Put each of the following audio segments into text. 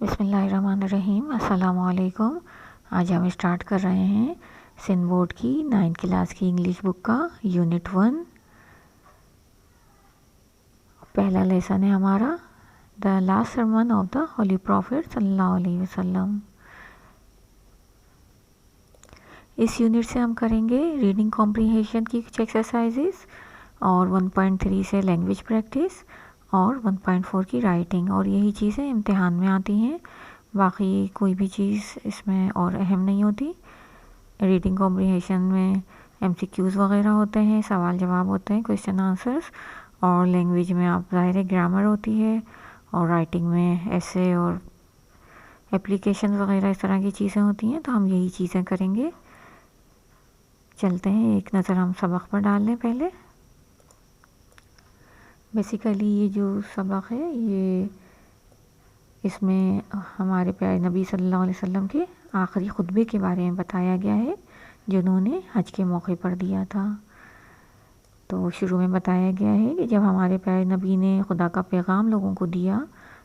بسم اللہ الرحمن الرحیم. السلام علیکم. آج ہم اسٹارٹ کر رہے ہیں سندھ بورڈ کی 9 کلاس کی انگلش بک کا یونٹ 1. پہلا لیسن ہے ہمارا دا last sermon of the holy prophet صلی اللہ علیہ وسلم. اس یونٹ سے ہم کریں گے ریڈنگ کمپریہینشن کی کچھ ایکسرسائزز اور 1.3 سے لینگویج پریکٹس اور 1.4 کی رائٹنگ. اور یہی چیزیں امتحان میں آتی ہیں، باقی کوئی بھی چیز اس میں اور اہم نہیں ہوتی. ریڈنگ کمپریہینشن میں ایم سی کیوز وغیرہ ہوتے ہیں، سوال جواب ہوتے ہیں، کویشچن آنسرس. اور لینگویج میں آپ ظاہر ہے گرامر ہوتی ہے، اور رائٹنگ میں ایسے اور اپلیکیشن وغیرہ اس طرح کی چیزیں ہوتی ہیں. تو ہم یہی چیزیں کریں گے. چلتے ہیں ایک نظر ہم سبق پر ڈال لیں پہلے. بیسیکلی یہ جو سبق ہے یہ اس میں ہمارے پیارے نبی صلی اللہ علیہ وسلم کے آخری خطبے کے بارے میں بتایا گیا ہے جو انہوں نے حج کے موقع پر دیا تھا. تو شروع میں بتایا گیا ہے کہ جب ہمارے پیارے نبی نے خدا کا پیغام لوگوں کو دیا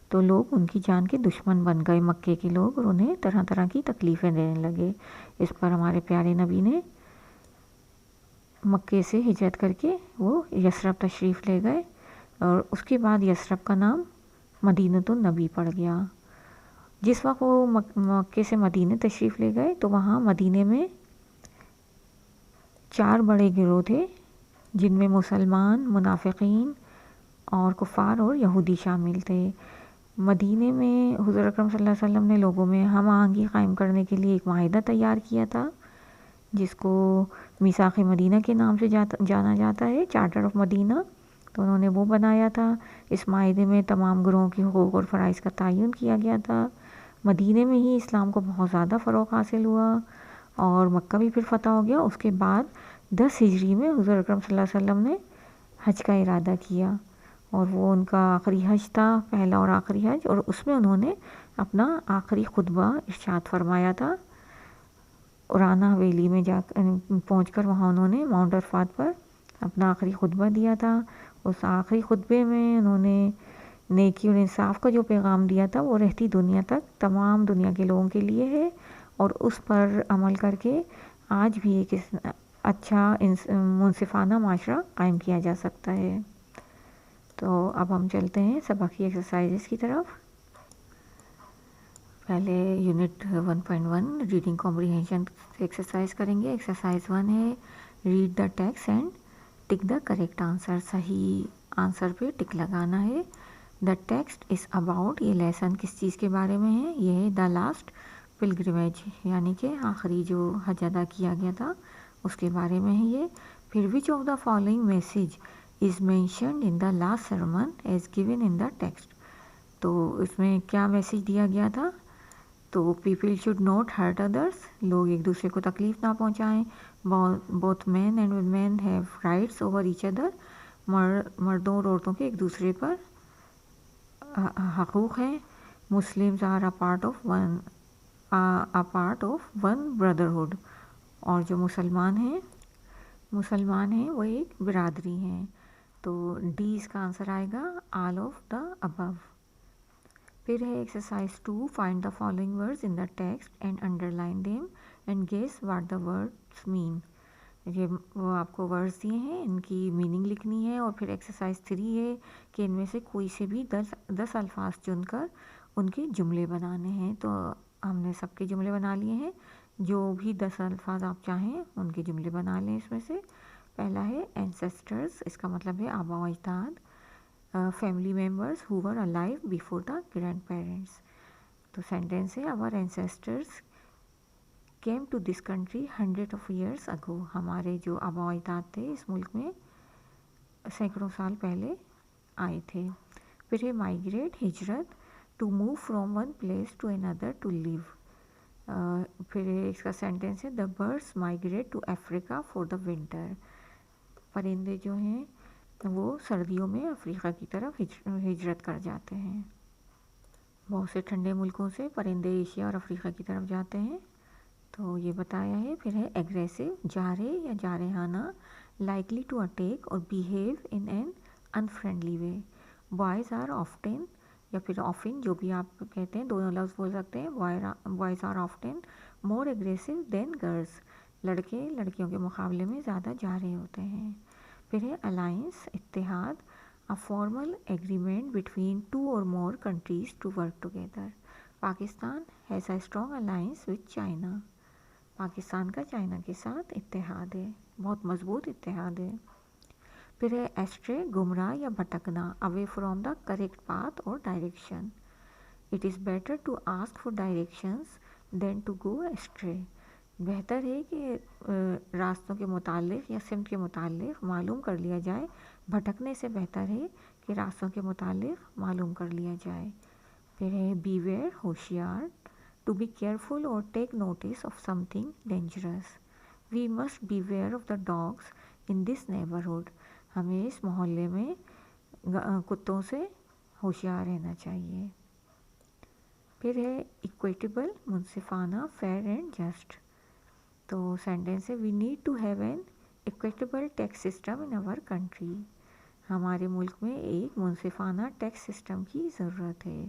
تو لوگ ان کی جان کے دشمن بن گئے، مکے کے لوگ، اور انہیں طرح طرح کی تکلیفیں دینے لگے. اس پر ہمارے پیارے نبی نے مکے سے ہجرت کر کے وہ یثرب تشریف لے گئے، اور اس کے بعد یثرب کا نام مدینۃ النبی پڑ گیا. جس وقت وہ مکے سے مدینہ تشریف لے گئے تو وہاں مدینے میں 4 بڑے گروہ تھے، جن میں مسلمان، منافقین اور کفار اور یہودی شامل تھے. مدینے میں حضور اکرم صلی اللہ علیہ وسلم نے لوگوں میں ہم آہنگی قائم کرنے کے لیے ایک معاہدہ تیار کیا تھا جس کو میثاق مدینہ کے نام سے جانا جاتا ہے، چارٹر آف مدینہ. تو انہوں نے وہ بنایا تھا. اس معاہدے میں تمام گروہوں کے حقوق اور فرائض کا تعین کیا گیا تھا. مدینے میں ہی اسلام کو بہت زیادہ فروغ حاصل ہوا اور مکہ بھی پھر فتح ہو گیا. اس کے بعد 10 ہجری میں حضور اکرم صلی اللہ علیہ وسلم نے حج کا ارادہ کیا، اور وہ ان کا آخری حج تھا، پہلا اور آخری حج. اور اس میں انہوں نے اپنا آخری خطبہ ارشاد فرمایا تھا. ارانا حویلی میں پہنچ کر وہاں انہوں نے ماؤنٹ عرفات پر اپنا آخری خطبہ دیا تھا. اس آخری خطبے میں انہوں نے نیکی اور انصاف کا جو پیغام دیا تھا وہ رہتی دنیا تک تمام دنیا کے لوگوں کے لیے ہے، اور اس پر عمل کر کے آج بھی ایک اچھا منصفانہ معاشرہ قائم کیا جا سکتا ہے. تو اب ہم چلتے ہیں سبق کی ایکسرسائزز کی طرف. پہلے یونٹ 1.1 ریڈنگ کمپریہینشن ایکسرسائز کریں گے. ایکسرسائز 1 ہے read the text and took the correct answer. صحیح آنسر پہ ٹک لگانا ہے. دا ٹیکسٹ از اباؤٹ، یہ لیسن کس چیز کے بارے میں ہے؟ یہ ہے دا لاسٹ پلگریمیج، یعنی کہ آخری جو حج ادا کیا گیا تھا اس کے بارے میں ہے یہ. پھر which of the following message is mentioned in the last sermon as given in the text. تو اس میں کیا میسج دیا گیا تھا؟ تو people should not hurt others, لوگ ایک دوسرے کو تکلیف نہ پہنچائیں. Both men and women have rights over each other, مردوں اور عورتوں کے ایک دوسرے پر حقوق ہیں. Muslims are a part of one brotherhood, اور جو مسلمان ہیں وہ ایک برادری ہیں. تو ڈی اس کا آنسر آئے گا آل آف دا ابو. پھر ہے exercise 2 find the following words in the text and underline them and guess what the words mean. یہ وہ آپ کو ورڈز دیے ہیں، ان کی میننگ لکھنی ہے. اور پھر ایکسرسائز 3 ہے کہ ان میں سے کوئی سے بھی 10 الفاظ چن کر ان کے جملے بنانے ہیں. تو ہم نے سب کے جملے بنا لیے ہیں. جو بھی 10 الفاظ آپ چاہیں ان کے جملے بنا لیں. اس میں سے پہلا ہے اینسیسٹرز، اس کا مطلب ہے آبا و اجداد. Family members who were alive before the گرینڈ پیرنٹس. تو سینٹینس ہے our ancestors came to this country 100 of years ago. ہمارے جو آبا و اجداد تھے اس ملک میں سینکڑوں سال پہلے آئے تھے. پھر ہے مائگریٹ، ہجرت، to move from one place to another to live. پھر اس کا سینٹینس ہے the birds migrate to Africa for the winter. پرندے جو ہیں وہ سردیوں میں افریقہ کی طرف ہجرت کر جاتے ہیں. بہت سے ٹھنڈے ملکوں سے پرندے ایشیا اور افریقہ کی طرف جاتے ہیں. تو یہ بتایا ہے. پھر ہے ایگریسو، جارح یا جارحانہ، likely to attack or behave in an unfriendly way. Boys are often یا پھر آفن جو بھی آپ کہتے ہیں دونوں لفظ بول سکتے ہیں. Boys are often more aggressive than girls. لڑکے لڑکیوں کے مقابلے میں زیادہ جارحے ہوتے ہیں. پھر ہے الائنس اتحاد. A formal agreement between two or more countries to work together. Pakistan has a strong alliance with China. Pakistan کا چائنا کے ساتھ اتحاد ہے, بہت مضبوط اتحاد ہے. پھر ہے ایسٹرے گمراہ یا بھٹکنا, away from the correct path or direction. It is better to ask for directions than to go astray. بہتر ہے کہ راستوں کے متعلق یا سمت کے متعلق معلوم کر لیا جائے, بھٹکنے سے بہتر ہے کہ راستوں کے متعلق معلوم کر لیا جائے. پھر ہے بیویئر ہوشیار. ٹو بی کیئرفل اور take notice of something dangerous. We must beware of the dogs in this neighbourhood. ہمیں اس محلے میں کتوں سے ہوشیار رہنا چاہیے. پھر ہے ایکویٹیبل منصفانہ, فیئر اینڈ جسٹ. تو سینٹینس ہے we need to have an equitable tax system in our country. ہمارے ملک میں ایک منصفانہ ٹیکس سسٹم کی ضرورت ہے.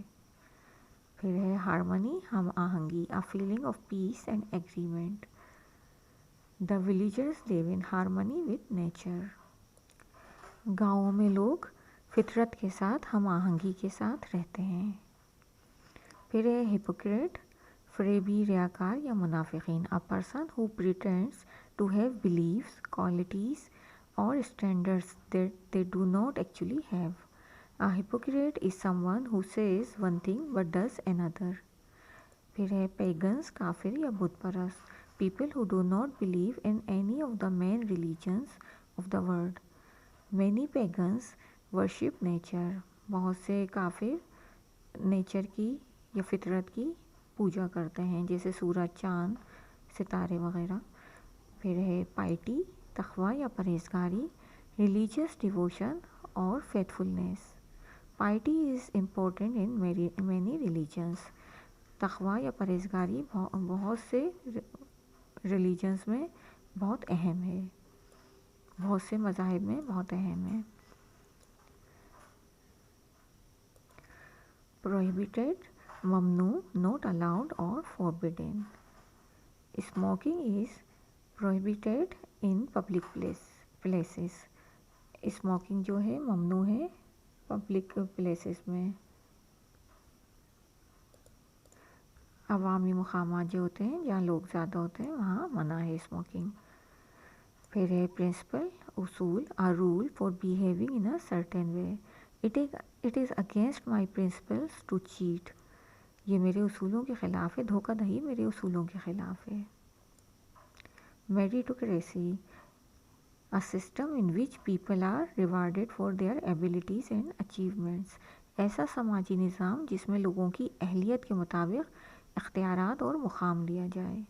پھر ہے ہارمنی ہم آہنگی, a feeling of peace and agreement. The villagers live in harmony with nature. گاؤں میں لوگ فطرت کے ساتھ ہم آہنگی کے ساتھ رہتے ہیں. پھر ہے ہپوکریٹ, فریبی ریاکار یا منافقین. A person who pretends to have beliefs, qualities or standards that they do not actually have. A hypocrite is someone who says one thing but does another. پھر ہے پیگنس, کافر یا بت پرست. People who do not believe in any of the main religions of the world. Many pagans worship nature. بہت سے کافر nature کی یا فطرت کی پوجا کرتے ہیں, جیسے سورج, چاند, ستارے وغیرہ. پھر ہے پائٹی, تقوی یا پرہیزگاری. ریلیجیس ڈیووشن اور faithfulness. Piety is important in many religions. تقوی یا پرہیزگاری بہت سے ریلیجنس میں بہت اہم ہے, بہت سے مذاہب میں بہت اہم ہے. پروہیبیٹڈ, ممنوع, نوٹ الاؤڈ اور forbidden. Smoking is prohibited in public places. Smoking جو ہے ممنوع ہے پبلک پلیسز میں. عوامی مقامات جو ہوتے ہیں جہاں لوگ زیادہ ہوتے ہیں وہاں منع ہے اسموکنگ. پھر ہے پرنسپل, اصول, a rule for behaving in a certain way. It is against my principles to cheat. یہ میرے اصولوں کے خلاف ہے, دھوکہ دہی میرے اصولوں کے خلاف ہے. میریٹوکریسی, a system in which people are rewarded for their abilities and achievements. ایسا سماجی نظام جس میں لوگوں کی اہلیت کے مطابق اختیارات اور مقام دیا جائے.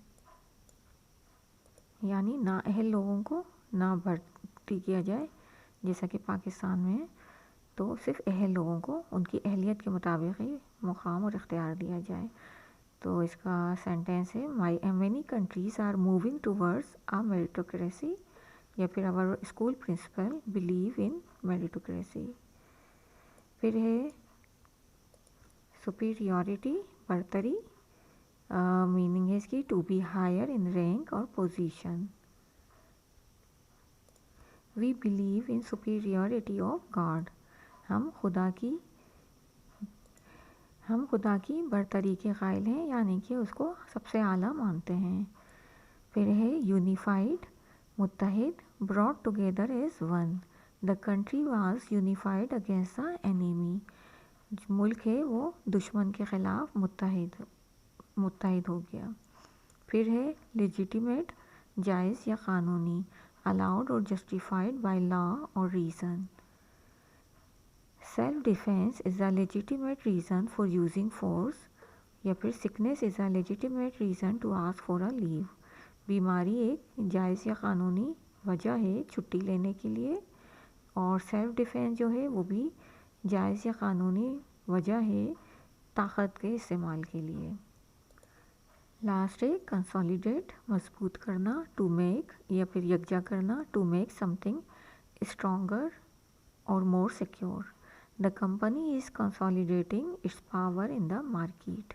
یعنی نااہل لوگوں کو نہ بھرتی کیا جائے جیسا کہ پاکستان میں ہے, تو صرف اہل لوگوں کو ان کی اہلیت کے مطابق ہی مقام اور اختیار دیا جائے. تو اس کا سینٹینس ہے many countries are moving towards a meritocracy. یا پھر our school principal believe in meritocracy. پھر ہے superiority, برتری. میننگ ہے اس کی to be higher in rank اور position. We believe in superiority of God. ہم خدا کی برتری کے قائل ہیں, یعنی کہ اس کو سب سے اعلیٰ مانتے ہیں. پھر ہے یونیفائڈ, متحد, brought together as one. The country was unified against the enemy. جو ملک ہے وہ دشمن کے خلاف متحد ہو گیا. پھر ہے لیجیٹیمیٹ, جائز یا قانونی. allowed اور justified by law اور reason. self defense is a legitimate reason for using force. یا پھر sickness is a legitimate reason to ask for a leave. بیماری ایک جائز یا قانونی وجہ ہے چھٹی لینے کے لیے, اور سیلف ڈیفینس جو ہے وہ بھی جائز یا قانونی وجہ ہے طاقت کے استعمال کے لیے. لاسٹ ہے کنسالیڈیٹ, مضبوط کرنا, ٹو میک یا پھر یکجا کرنا, to make something stronger اور more secure. The company is consolidating its power in the market.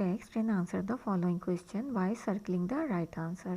text and answer the following question by circling the right answer.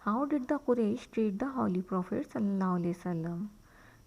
How did the Quraysh treat the Holy Prophet sallallahu alaihi wasallam?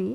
they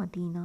Medina?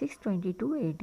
622 AD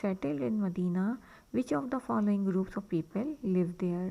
settled in Medina, which of the following groups of people lived there?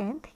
10th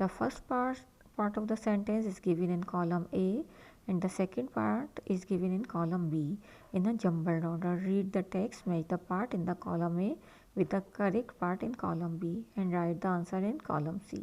The first part of the sentence is given in column A and the second part is given in column B in a jumbled order. Read the text, match the part in the column A with the correct part in column B and write the answer in column C.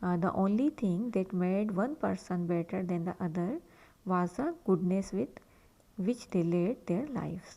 The only thing that made one person better than the other was the goodness with which they led their lives.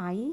I,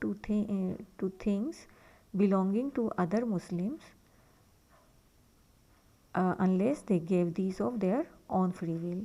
to things belonging to other Muslims unless they gave these of their own free will.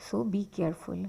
so be careful.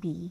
B,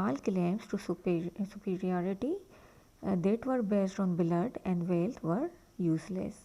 all claims to superiority that were based on blood and wealth were useless.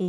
A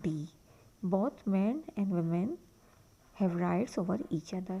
D, both men and women have rights over each other.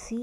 C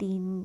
3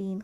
3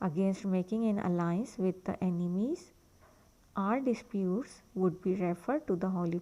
against making an alliance with the enemies. Our disputes would be referred to the Holy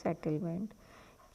settlement.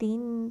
3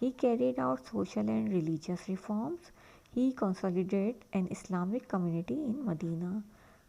He carried out social and religious reforms. He consolidated an Islamic community in Medina.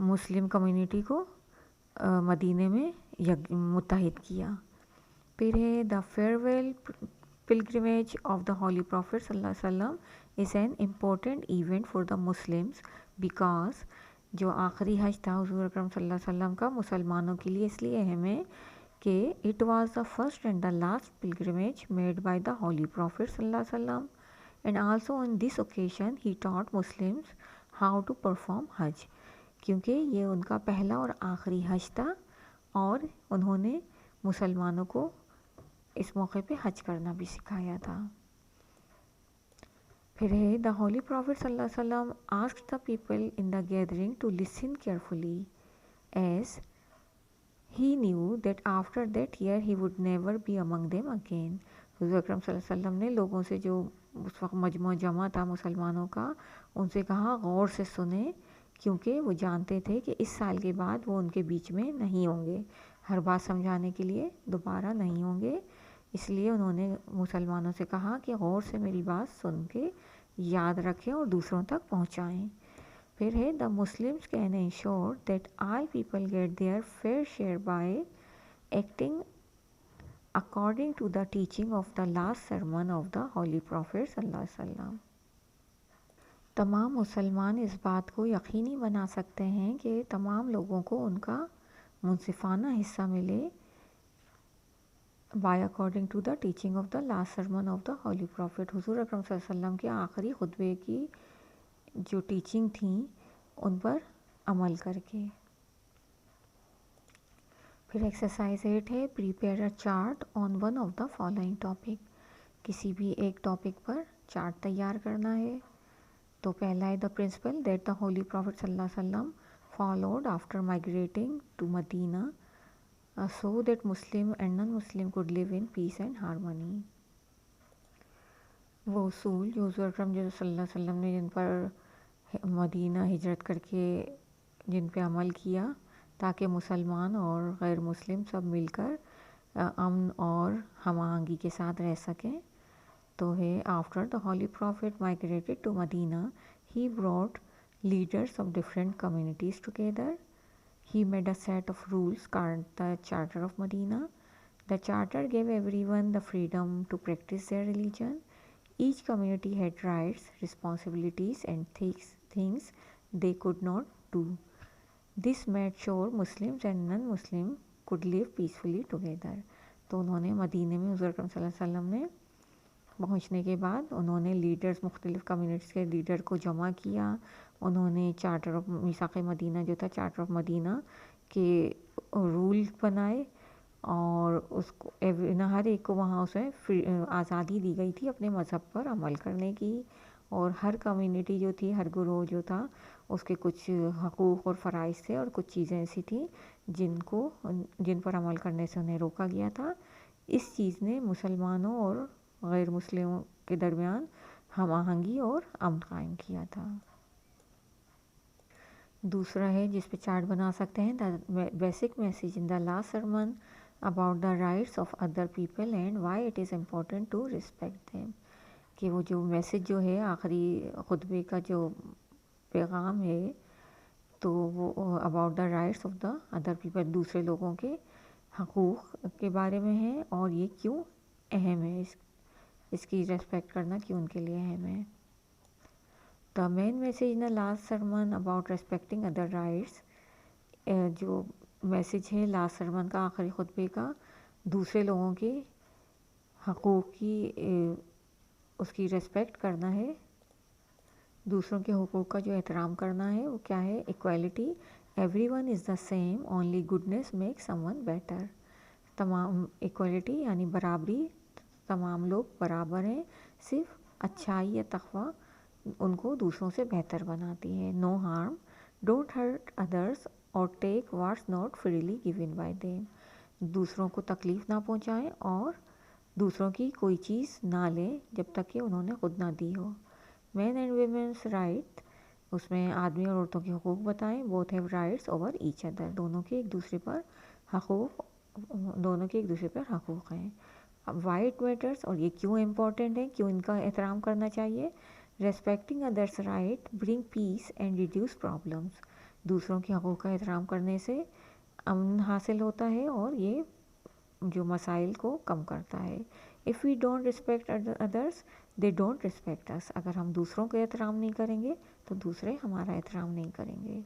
Muslim community کو مدینے میں متحد کیا. پھر ہے دا farewell pilgrimage of the Holy Prophet صلی اللہ علیہ وسلم is an important event for the Muslims because جو آخری حج تھا حضور اکرم صلی اللہ علیہ وسلم کا مسلمانوں کے لیے اس لیے اہم ہے کہ it was the first and the last pilgrimage made by the Holy Prophet صلی اللہ علیہ وسلم, and also on this occasion he taught Muslims how to perform حج, کیونکہ یہ ان کا پہلا اور آخری حج تھا اور انہوں نے مسلمانوں کو اس موقع پہ حج کرنا بھی سکھایا تھا. پھر ہے دا ہولی پروفٹ صلی اللہ علیہ وسلم asked the people in the gathering to listen carefully as he knew that after that year he would never be among them again. حضور اکرم صلی اللہ علیہ وسلم نے لوگوں سے جو اس وقت مجمع جمع تھا مسلمانوں کا ان سے کہا غور سے سنیں, کیونکہ وہ جانتے تھے کہ اس سال کے بعد وہ ان کے بیچ میں نہیں ہوں گے, ہر بات سمجھانے کے لیے دوبارہ نہیں ہوں گے. اس لیے انہوں نے مسلمانوں سے کہا کہ غور سے میری بات سن کے یاد رکھیں اور دوسروں تک پہنچائیں. پھر ہے the Muslims can ensure that all people get their fair share by acting according to the teaching of the last sermon of the holy prophet صلی اللہ علیہ وسلم. تمام مسلمان اس بات کو یقینی بنا سکتے ہیں کہ تمام لوگوں کو ان کا منصفانہ حصہ ملے by according to the teaching of the last sermon of the holy prophet. حضور اکرم صلی اللہ علیہ وسلم کے آخری خطبے کی جو ٹیچنگ تھیں ان پر عمل کر کے. پھر ایکسرسائز 8 ہے prepare a chart on one of the following topic. کسی بھی ایک ٹاپک پر چارٹ تیار کرنا ہے. تو پہلا ہے the principle that the holy prophet صلی اللہ علیہ وسلم followed after migrating to Medina so that Muslim and non-Muslim could live in peace and harmony. وہ اصول جو حضور اکرم صلی اللہ علیہ وسلم نے جن پر مدینہ ہجرت کر کے جن پہ عمل کیا تاکہ مسلمان اور غیر مسلم سب مل کر امن اور ہم آہنگی کے ساتھ رہ سکیں. تو ہے after the holy prophet migrated to Medina he brought leaders of different communities together. He made a set of rules called the Charter of Medina. The charter gave everyone the freedom to practice their religion. Each community had rights, responsibilities, and things they could not do. This made sure Muslims and non-Muslims could live peacefully together. تو انہوں نے مدینے میں حضور اکرم صلی اللہ علیہ وسلم نے پہنچنے کے بعد انہوں نے لیڈرز مختلف کمیونٹیز کے لیڈر کو جمع کیا. انہوں نے چارٹر آف میثاق مدینہ جو تھا چارٹر آف مدینہ کے رول بنائے اور اس کو ہر ایک کو وہاں اسے آزادی دی گئی تھی اپنے مذہب پر عمل کرنے کی. اور ہر کمیونٹی جو تھی ہر گروہ جو تھا اس کے کچھ حقوق اور فرائض تھے اور کچھ چیزیں ایسی تھیں جن پر عمل کرنے سے انہیں روکا گیا تھا. اس چیز نے مسلمانوں اور غیر مسلموں کے درمیان ہم آہنگی اور امن قائم کیا تھا. دوسرا ہے جس پہ چارٹ بنا سکتے ہیں the basic message in the last sermon about the rights of other people and why it is important to respect them. کہ وہ جو میسیج جو ہے آخری خطبے کا جو پیغام ہے تو وہ about the rights of the other people دوسرے لوگوں کے حقوق کے بارے میں ہے اور یہ کیوں اہم ہے, اس کی ریسپیکٹ کرنا کیوں ان کے لیے اہم ہے. The main message in the last sermon about respecting other rights, جو میسیج ہے لاسٹ سرمن کا آخری خطبے کا دوسرے لوگوں کے حقوق کی اس کی ریسپیکٹ کرنا ہے, دوسروں کے حقوق کا جو احترام کرنا ہے وہ کیا ہے equality. Every one is the same only goodness make some one better. تمام ایکویلٹی یعنی برابری, تمام لوگ برابر ہیں, صرف اچھائی یا تقوی ان کو دوسروں سے بہتر بناتی ہے. No harm, don't hurt others اور take what's not freely given by them. دوسروں کو تکلیف نہ پہنچائیں اور دوسروں کی کوئی چیز نہ لیں جب تک کہ انہوں نے خود نہ دی ہو. مین اینڈ ویمنس رائٹ, اس میں آدمی اور عورتوں کے حقوق بتائیں. Both have rights over each other, دونوں کے ایک دوسرے پر حقوق ہیں. وائی اٹ میٹرس, اور یہ کیوں امپورٹنٹ ہے, کیوں ان کا احترام کرنا چاہیے. Respecting others right bring piece and reduce problems, دوسروں کے حقوق کا احترام کرنے سے امن حاصل ہوتا ہے اور یہ جو مسائل کو کم کرتا ہے. If we don't respect others they don't respect us. اگر ہم دوسروں کا احترام نہیں کریں گے تو دوسرے ہمارا احترام نہیں کریں گے.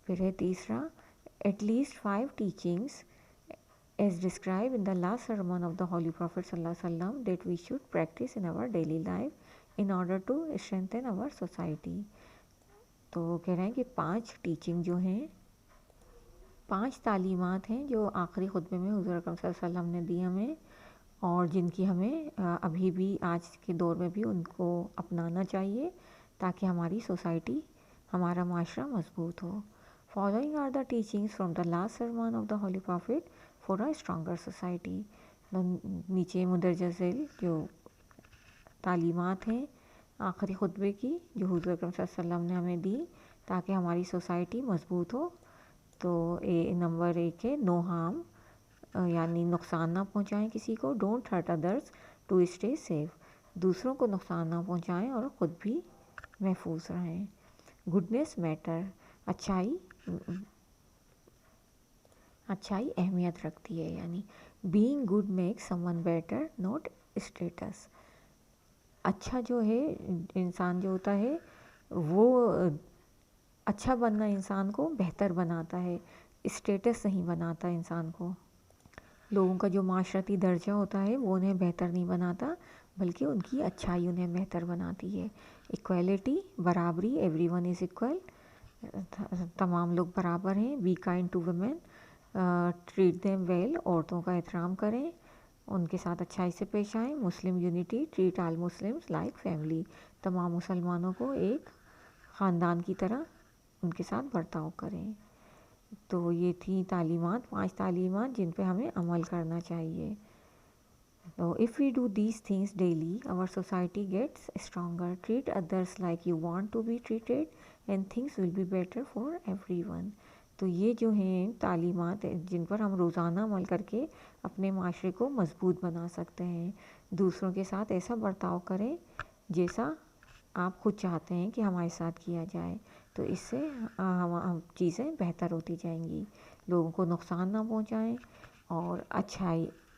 پھر ہے تیسرا, at least 5 teachings as described in the last sermon of the Holy Prophet صلی اللہ علیہ وسلم that we should practice in our daily life in order to strengthen our society. تو کہہ رہے ہیں کہ 5 ٹیچنگ جو ہیں, 5 تعلیمات ہیں جو آخری خطبے میں حضور اکرم صلی اللہ علیہ وسلم نے دی ہمیں, اور جن کی ہمیں ابھی بھی آج کے دور میں بھی ان کو اپنانا چاہیے تاکہ ہماری سوسائٹی, ہمارا معاشرہ مضبوط ہو. Following are the teachings from the last sermon of the holy prophet for a stronger society. نیچے مندرجہ ذیل جو تعلیمات ہیں آخری خطبے کی جو حضور اکرم صلی اللہ علیہ وسلم نے ہمیں دی تاکہ ہماری سوسائٹی مضبوط ہو. تو نمبر 1 ہے نو ہارم, یعنی نقصان نہ پہنچائیں کسی کو. Don't hurt others to stay safe. دوسروں کو نقصان نہ پہنچائیں اور خود بھی محفوظ رہیں. گڈنس میٹر, اچھائی اہمیت رکھتی ہے, یعنی being good make some one better not status. اچھا جو ہے انسان جو ہوتا ہے وہ اچھا بننا انسان کو بہتر بناتا ہے, اسٹیٹس نہیں بناتا انسان کو. لوگوں کا جو معاشرتی درجہ ہوتا ہے وہ انہیں بہتر نہیں بناتا بلکہ ان کی اچھائی انہیں بہتر بناتی ہے. ایکویلٹی, برابری, ایوری ون از ایکول, تمام لوگ برابر ہیں. Be kind to women, treat them well, عورتوں کا احترام کریں, ان کے ساتھ اچھائی سے پیش آئیں. Muslim unity, treat all Muslims like family, تمام مسلمانوں کو ایک خاندان کی طرح ان کے ساتھ برتاؤ کریں. تو یہ تھیں تعلیمات, 5 تعلیمات جن پہ ہمیں عمل کرنا چاہیے. تو if we do these things daily, our society gets stronger. Treat others like you want to be treated and things will be better for everyone. تو یہ جو ہیں تعلیمات جن پر ہم روزانہ عمل کر کے اپنے معاشرے کو مضبوط بنا سکتے ہیں. دوسروں کے ساتھ ایسا برتاؤ کریں جیسا آپ خود چاہتے ہیں کہ ہمارے ساتھ کیا جائے, تو اس سے چیزیں بہتر ہوتی جائیں گی. لوگوں کو نقصان نہ پہنچائیں اور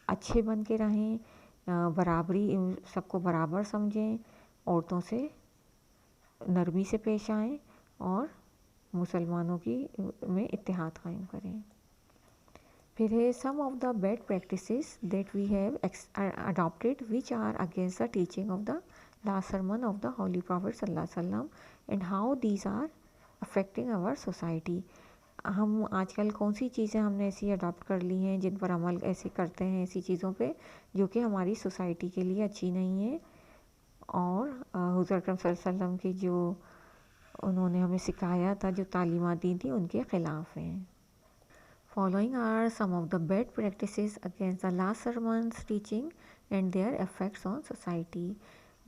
اچھے بن کے رہیں. برابری, سب کو برابر سمجھیں, عورتوں سے نرمی سے پیش آئیں اور مسلمانوں میں اتحاد قائم کریں. پھر ہے some of the bad practices that we have adopted which are against the teaching of the last sermon of the Holy Prophet صلی اللہ علیہ وسلم and how these are affecting our society. ہم آج کل کون سی چیزیں ہم نے ایسی اڈاپٹ کر لی ہیں جن پر عمل ایسے کرتے ہیں, ایسی چیزوں پہ جو کہ ہماری سوسائٹی کے لیے اچھی نہیں ہے اور حضور اکرم صلی اللہ علیہ وسلم کی جو انہوں نے ہمیں سکھایا تھا, جو تعلیمات دی تھیں, ان کے خلاف ہیں. Following are some of the bad practices against the last sermon's teaching and their effects on society.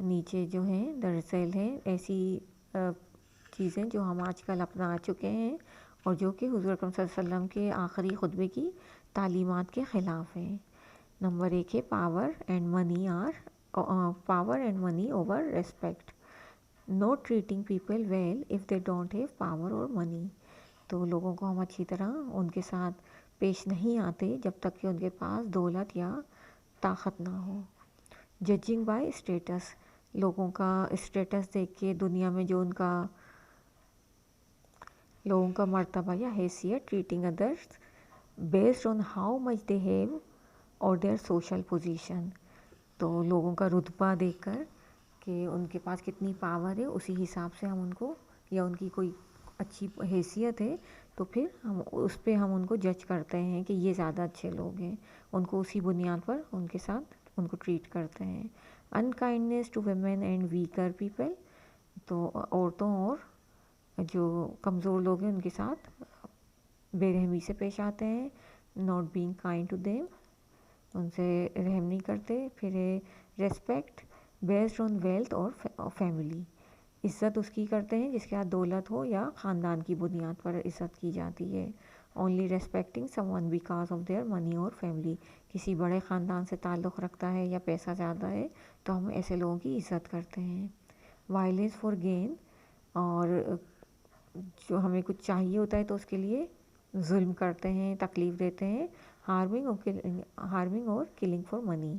نیچے جو ہیں دراصل ہیں ایسی چیزیں جو ہم آج کل اپنا چکے ہیں اور جو کہ حضور اکرم صلی اللہ علیہ وسلم کے آخری خطبے کی تعلیمات کے خلاف ہیں. نمبر 1 ہے power and money over respect. Not treating people well if they don't have power or money. تو لوگوں کو ہم اچھی طرح ان کے ساتھ پیش نہیں آتے جب تک کہ ان کے پاس دولت یا طاقت نہ ہو. ججنگ بائی اسٹیٹس, لوگوں کا اسٹیٹس دیکھ کے دنیا میں جو ان کا لوگوں کا مرتبہ یا حیثیت. Treating others based on how much they have اور دیئر سوشل پوزیشن. تو لوگوں کا رتبہ دیکھ کر کہ ان کے پاس کتنی پاور ہے اسی حساب سے ہم ان کو, یا ان کی کوئی اچھی حیثیت ہے تو پھر ہم اس پہ ہم ان کو جج کرتے ہیں کہ یہ زیادہ اچھے لوگ ہیں, ان کو اسی بنیاد پر ان کے ساتھ ان کو ٹریٹ کرتے ہیں. Unkindness to women and weaker people. تو عورتوں اور جو کمزور لوگ ہیں ان کے ساتھ بے رحمی سے پیش آتے ہیں. Not being kind to them, ان سے رحم نہیں کرتے. پھر ہے ریسپیکٹ بیسڈ آن ویلتھ اور فیملی. عزت اس کی کرتے ہیں جس کے ہاتھ دولت ہو یا خاندان کی بنیاد پر عزت کی جاتی ہے. Only respecting someone because of their money or family. کسی بڑے خاندان سے تعلق رکھتا ہے یا پیسہ زیادہ ہے تو ہم ایسے لوگوں کی عزت کرتے ہیں. وائلنس فار گین، اور جو ہمیں کچھ چاہیے ہوتا ہے تو اس کے لیے ظلم کرتے ہیں، تکلیف دیتے ہیں. ہارمنگ اور کلنگ فار منی،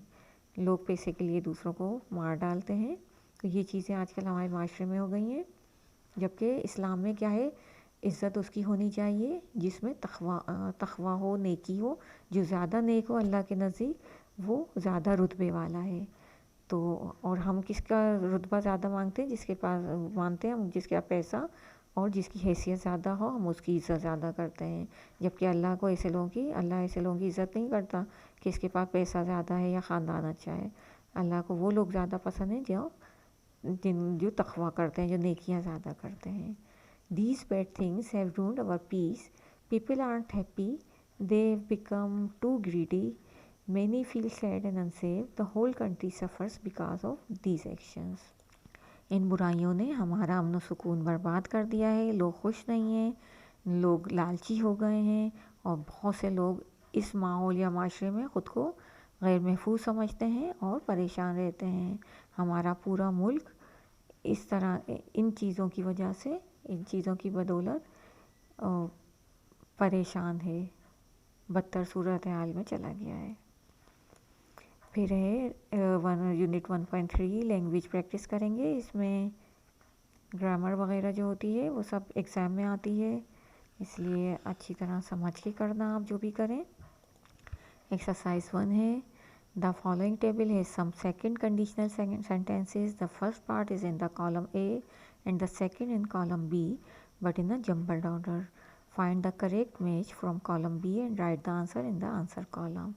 لوگ پیسے کے لیے دوسروں کو مار ڈالتے ہیں. تو یہ چیزیں آج کل ہمارے معاشرے میں ہو گئی ہیں. جبکہ اسلام میں کیا ہے، عزت اس کی ہونی چاہیے جس میں تقویٰ ہو، نیکی ہو. جو زیادہ نیک ہو اللہ کے نزدیک وہ زیادہ رتبے والا ہے. تو اور ہم کس کا رتبہ زیادہ مانگتے ہیں؟ جس کے پاس مانتے ہیں ہم، جس کا پیسہ اور جس کی حیثیت زیادہ ہو ہم اس کی عزت زیادہ کرتے ہیں. جبکہ اللہ کو اللہ ایسے لوگوں کی عزت نہیں کرتا کہ اس کے پاس پیسہ زیادہ ہے یا خاندان اچھا ہے. اللہ کو وہ لوگ زیادہ پسند ہیں جو تقویٰ کرتے ہیں، جو نیکیاں زیادہ کرتے ہیں. These bad things have ruined our peace. People aren't happy. They've become too greedy. Many feel sad and unsafe. The whole country suffers because of these actions. ان برائیوں نے ہمارا امن و سکون برباد کر دیا ہے. لوگ خوش نہیں ہیں، لوگ لالچی ہو گئے ہیں، اور بہت سے لوگ اس ماحول یا معاشرے میں خود کو غیر محفوظ سمجھتے ہیں اور پریشان رہتے ہیں. ہمارا پورا ملک اس طرح ان چیزوں کی وجہ سے، ان چیزوں کی بدولت پریشان ہے، بدتر صورتحال میں چلا گیا ہے. پھر ہے یونٹ 1.3 لینگویج پریکٹس کریں گے. اس میں گرامر وغیرہ جو ہوتی ہے وہ سب ایگزام میں آتی ہے، اس لیے اچھی طرح سمجھ کے کرنا آپ جو بھی کریں. ایکسرسائز 1 ہے. The following table has some second conditional sentences. The first part is in the column A and the second in column B, but in a jumbled order. Find the correct match from column B and write the answer in the answer column.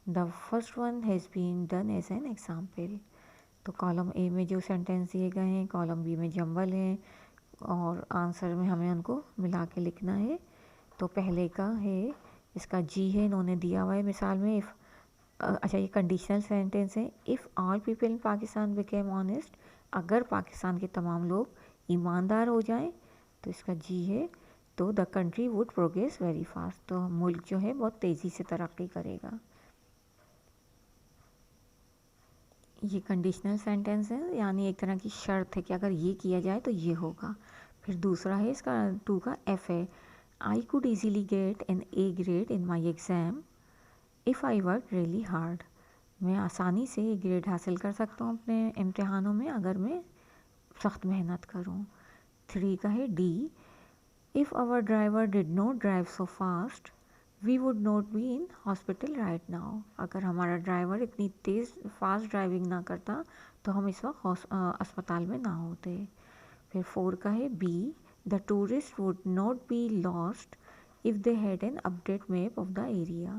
The first one has been done as an example. تو column A میں جو sentence دیے گئے ہیں، column B میں جمبل ہیں، اور answer میں ہمیں ان کو ملا کے لکھنا ہے. تو پہلے کا ہے، اس کا جی ہے، انہوں نے دیا ہوا ہے مثال میں. اچھا یہ کنڈیشنل سینٹینس ہے. If all people in Pakistan became honest, اگر پاکستان کے تمام لوگ ایماندار ہو جائیں تو اس کا جی ہے. تو the country would progress very fast, تو ملک جو ہے بہت تیزی سے ترقی کرے گا. یہ کنڈیشنل سینٹینس ہے، یعنی ایک طرح کی شرط ہے کہ اگر یہ کیا جائے تو یہ ہوگا. پھر دوسرا ہے اس کا 2 کا ایف ہے. I could easily get an A grade in my exam if I work really hard. میں آسانی سے اے گریڈ حاصل کر سکتا ہوں اپنے امتحانوں میں اگر میں سخت محنت کروں. 3 کا ہے D. If our driver did not drive so fast we would not be in hospital right now. اگر ہمارا ڈرائیور اتنی تیز فاسٹ ڈرائیونگ نہ کرتا تو ہم اس وقت اسپتال میں نہ ہوتے. پھر 4 کا ہے B. The tourist would not be lost if they had an update map of the area.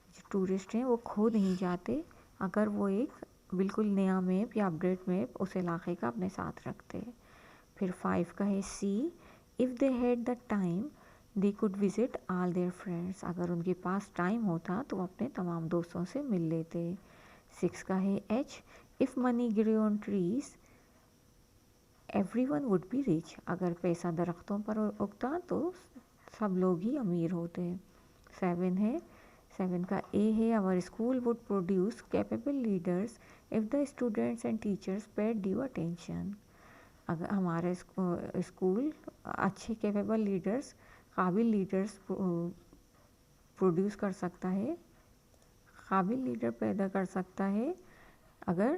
جو ٹورسٹ ہیں وہ کھو نہیں جاتے اگر وہ ایک بالکل نیا میپ یا اپڈیٹ میپ اس علاقے کا اپنے ساتھ رکھتے. پھر 5 کا ہے C. If they had the time they could visit all their friends. اگر ان کے پاس ٹائم ہوتا تو وہ اپنے تمام دوستوں سے مل لیتے. 6 کا ہے H. if money grew on trees everyone would be rich. اگر پیسہ درختوں پر اگتا تو سب لوگ ہی امیر ہوتے. 7 ہے. 7 کا اے ہے. our school would produce capable leaders if the students and teachers paid due attention. اگر ہمارے اسکول اچھے کیپیبل لیڈرز، قابل لیڈرز پروڈیوس کر سکتا ہے، قابل لیڈر پیدا کر سکتا ہے اگر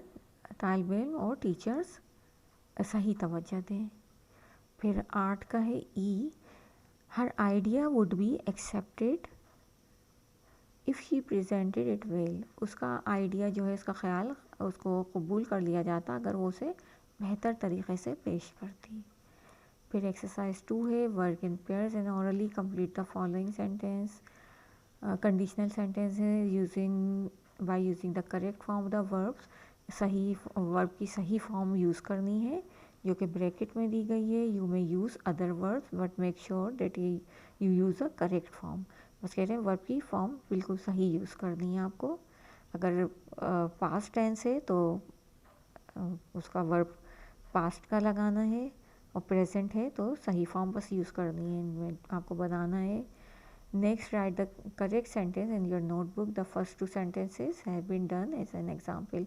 طالب علم اور ٹیچرز صحیح توجہ دیں. پھر 8 کا ہے E. Her idea would be accepted if she presented it well. اس کا آئیڈیا جو ہے، اس کا خیال اس کو قبول کر لیا جاتا اگر وہ اسے بہتر طریقے سے پیش کرتی. پھر ایکسرسائز 2 ہے. Work in pairs and orally complete the following sentence. Conditional sentence ہے by using the correct form of the verbs. صحیح ورب کی صحیح فارم یوز کرنی ہے جو کہ بریکٹ میں دی گئی ہے. یو میں use other verbs but make sure that you use a correct form. بس کہہ رہے ہیں ورب کی فارم بالکل صحیح یوز کرنی ہے آپ کو. اگر پاسٹ ٹینس ہے تو اس کا ورب پاسٹ کا لگانا ہے، اور پریزنٹ ہے تو صحیح فارم بس یوز کرنی ہے. ان میں آپ کو بتانا ہے Next, write the correct sentence in your notebook. The first two sentences have been done as an example.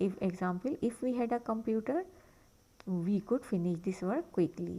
If example, if we had a computer, we could finish this work quickly.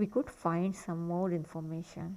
we could find some more information.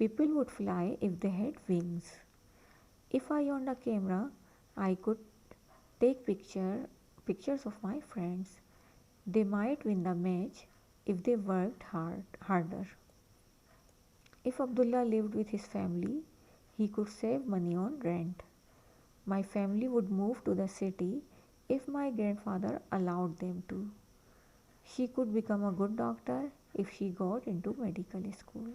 People would fly if they had wings. If I owned a camera, I could take pictures of my friends. They might win the match if they worked harder. If Abdullah lived with his family, he could save money on rent. My family would move to the city if my grandfather allowed them to. She could become a good doctor if she got into medical school.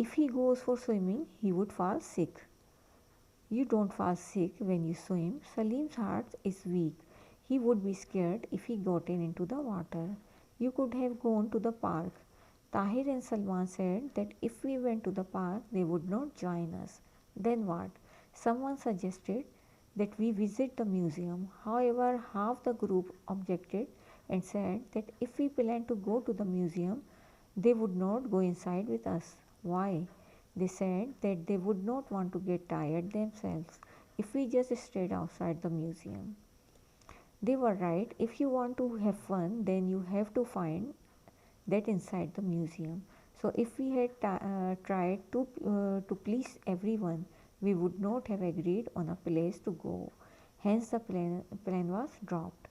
If he goes for swimming, he would fall sick. You don't fall sick when you swim. Salim's heart is weak. He would be scared if he got into the water. You could have gone to the park. Tahir and Salman said that if we went to the park, they would not join us. Then what? Someone suggested that we visit the museum. However, half the group objected and said that if we planned to go to the museum, they would not go inside with us. Why? They said that they would not want to get tired themselves if we just stayed outside the museum. They were right. If you want to have fun, then you have to find that inside the museum. So if we had tried to please everyone, we would not have agreed on a place to go. Hence the plan was dropped.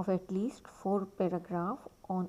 of at least 4 paragraph on